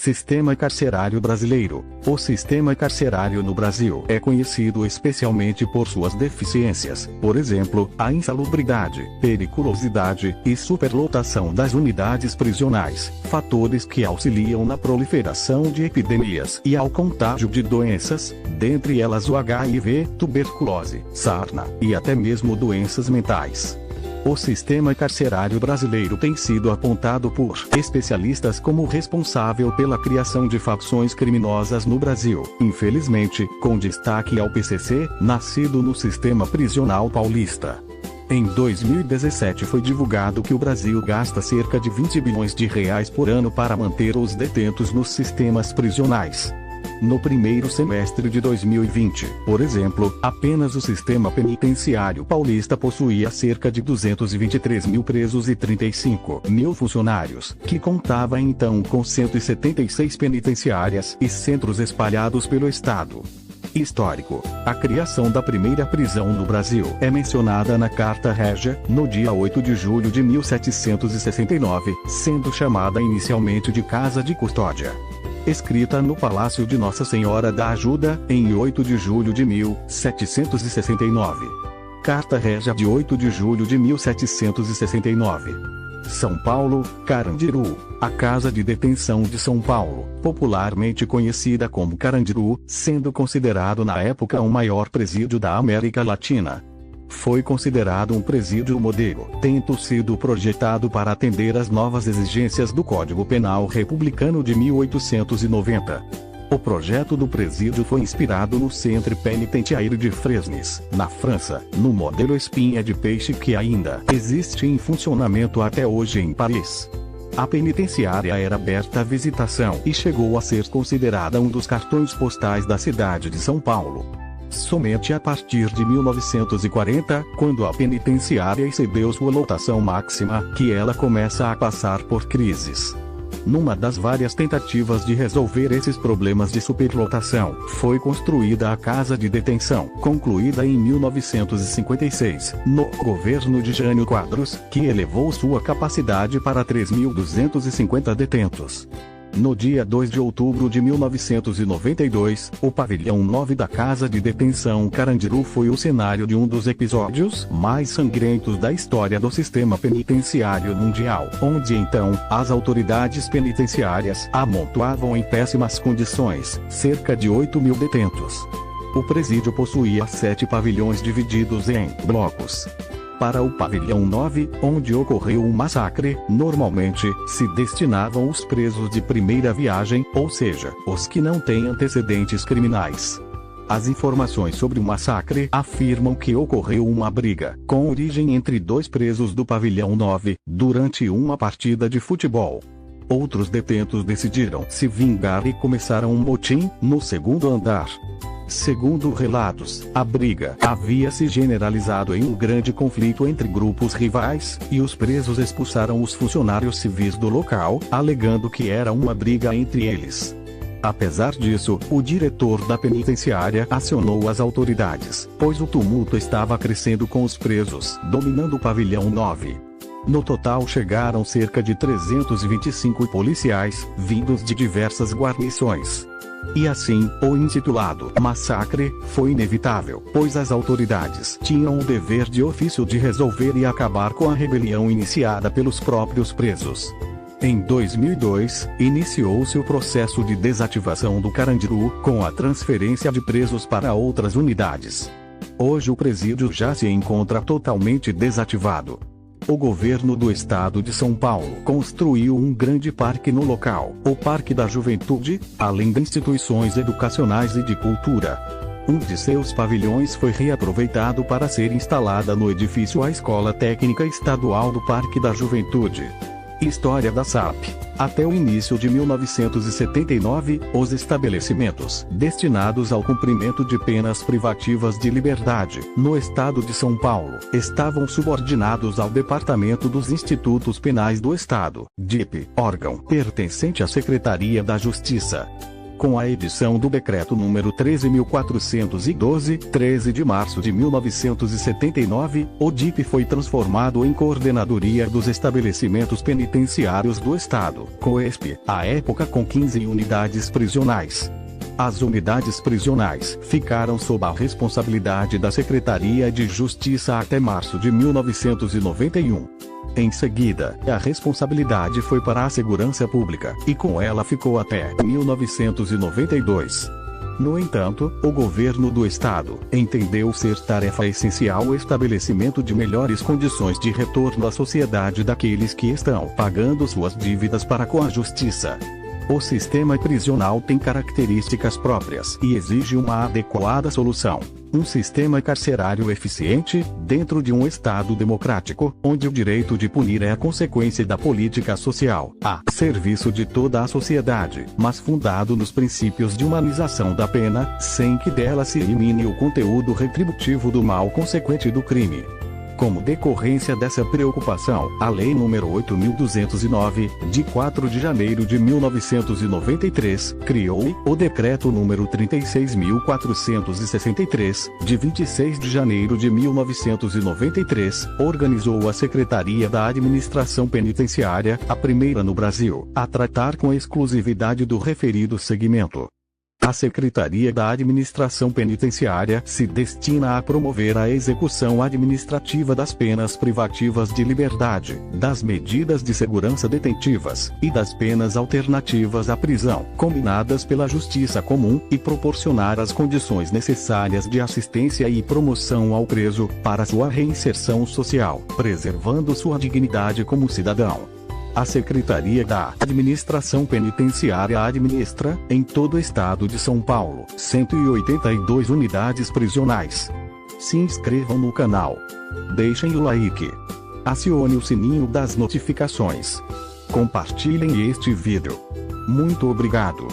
Sistema carcerário brasileiro. O sistema carcerário no Brasil é conhecido especialmente por suas deficiências, por exemplo, a insalubridade, periculosidade e superlotação das unidades prisionais, fatores que auxiliam na proliferação de epidemias e ao contágio de doenças, dentre elas o HIV, tuberculose, sarna e até mesmo doenças mentais. O sistema carcerário brasileiro tem sido apontado por especialistas como responsável pela criação de facções criminosas no Brasil, infelizmente, com destaque ao PCC, nascido no sistema prisional paulista. Em 2017 foi divulgado que o Brasil gasta cerca de 20 bilhões de reais por ano para manter os detentos nos sistemas prisionais. No primeiro semestre de 2020, por exemplo, apenas o sistema penitenciário paulista possuía cerca de 223 mil presos e 35 mil funcionários, que contava então com 176 penitenciárias e centros espalhados pelo estado. Histórico. A criação da primeira prisão no Brasil é mencionada na Carta Régia, no dia 8 de julho de 1769, sendo chamada inicialmente de Casa de Custódia. Escrita no Palácio de Nossa Senhora da Ajuda, em 8 de julho de 1769. Carta Régia de 8 de julho de 1769. São Paulo, Carandiru. A Casa de Detenção de São Paulo, popularmente conhecida como Carandiru, sendo considerado na época o maior presídio da América Latina. Foi considerado um presídio modelo, tendo sido projetado para atender às novas exigências do Código Penal Republicano de 1890. O projeto do presídio foi inspirado no Centre Penitenciário de Fresnes, na França, no modelo espinha de peixe que ainda existe em funcionamento até hoje em Paris. A penitenciária era aberta à visitação e chegou a ser considerada um dos cartões postais da cidade de São Paulo. Somente a partir de 1940, quando a penitenciária excedeu sua lotação máxima, que ela começa a passar por crises. Numa das várias tentativas de resolver esses problemas de superlotação, foi construída a Casa de Detenção, concluída em 1956, no governo de Jânio Quadros, que elevou sua capacidade para 3.250 detentos. No dia 2 de outubro de 1992, o pavilhão 9 da Casa de Detenção Carandiru foi o cenário de um dos episódios mais sangrentos da história do sistema penitenciário mundial, onde então, as autoridades penitenciárias amontoavam em péssimas condições cerca de 8 mil detentos. O presídio possuía 7 pavilhões divididos em blocos. Para o pavilhão 9, onde ocorreu o massacre, normalmente, se destinavam os presos de primeira viagem, ou seja, os que não têm antecedentes criminais. As informações sobre o massacre afirmam que ocorreu uma briga, com origem entre 2 presos do pavilhão 9, durante uma partida de futebol. Outros detentos decidiram se vingar e começaram um motim, no segundo andar. Segundo relatos, a briga havia se generalizado em um grande conflito entre grupos rivais, e os presos expulsaram os funcionários civis do local, alegando que era uma briga entre eles. Apesar disso, o diretor da penitenciária acionou as autoridades, pois o tumulto estava crescendo com os presos, dominando o pavilhão 9. No total chegaram cerca de 325 policiais, vindos de diversas guarnições. E assim, o intitulado massacre foi inevitável, pois as autoridades tinham o dever de ofício de resolver e acabar com a rebelião iniciada pelos próprios presos. Em 2002, iniciou-se o processo de desativação do Carandiru, com a transferência de presos para outras unidades. Hoje o presídio já se encontra totalmente desativado. O governo do estado de São Paulo construiu um grande parque no local, o Parque da Juventude, além de instituições educacionais e de cultura. Um de seus pavilhões foi reaproveitado para ser instalada no edifício a Escola Técnica Estadual do Parque da Juventude. História da SAP. Até o início de 1979, os estabelecimentos destinados ao cumprimento de penas privativas de liberdade, no estado de São Paulo, estavam subordinados ao Departamento dos Institutos Penais do Estado, DIP, órgão pertencente à Secretaria da Justiça. Com a edição do Decreto número 13.412, 13 de março de 1979, o DIP foi transformado em Coordenadoria dos Estabelecimentos Penitenciários do Estado, COESP, à época com 15 unidades prisionais. As unidades prisionais ficaram sob a responsabilidade da Secretaria de Justiça até março de 1991. Em seguida, a responsabilidade foi para a Segurança Pública, e com ela ficou até 1992. No entanto, o governo do Estado entendeu ser tarefa essencial o estabelecimento de melhores condições de retorno à sociedade daqueles que estão pagando suas dívidas para com a Justiça. O sistema prisional tem características próprias e exige uma adequada solução. Um sistema carcerário eficiente, dentro de um Estado democrático, onde o direito de punir é a consequência da política social, a serviço de toda a sociedade, mas fundado nos princípios de humanização da pena, sem que dela se elimine o conteúdo retributivo do mal consequente do crime. Como decorrência dessa preocupação, a Lei nº 8.209, de 4 de janeiro de 1993, criou o Decreto nº 36.463, de 26 de janeiro de 1993, organizou a Secretaria da Administração Penitenciária, a primeira no Brasil, a tratar com exclusividade do referido segmento. A Secretaria da Administração Penitenciária se destina a promover a execução administrativa das penas privativas de liberdade, das medidas de segurança detentivas, e das penas alternativas à prisão, combinadas pela Justiça Comum, e proporcionar as condições necessárias de assistência e promoção ao preso, para sua reinserção social, preservando sua dignidade como cidadão. A Secretaria da Administração Penitenciária administra, em todo o estado de São Paulo, 182 unidades prisionais. Se inscrevam no canal. Deixem o like. Acione o sininho das notificações. Compartilhem este vídeo. Muito obrigado.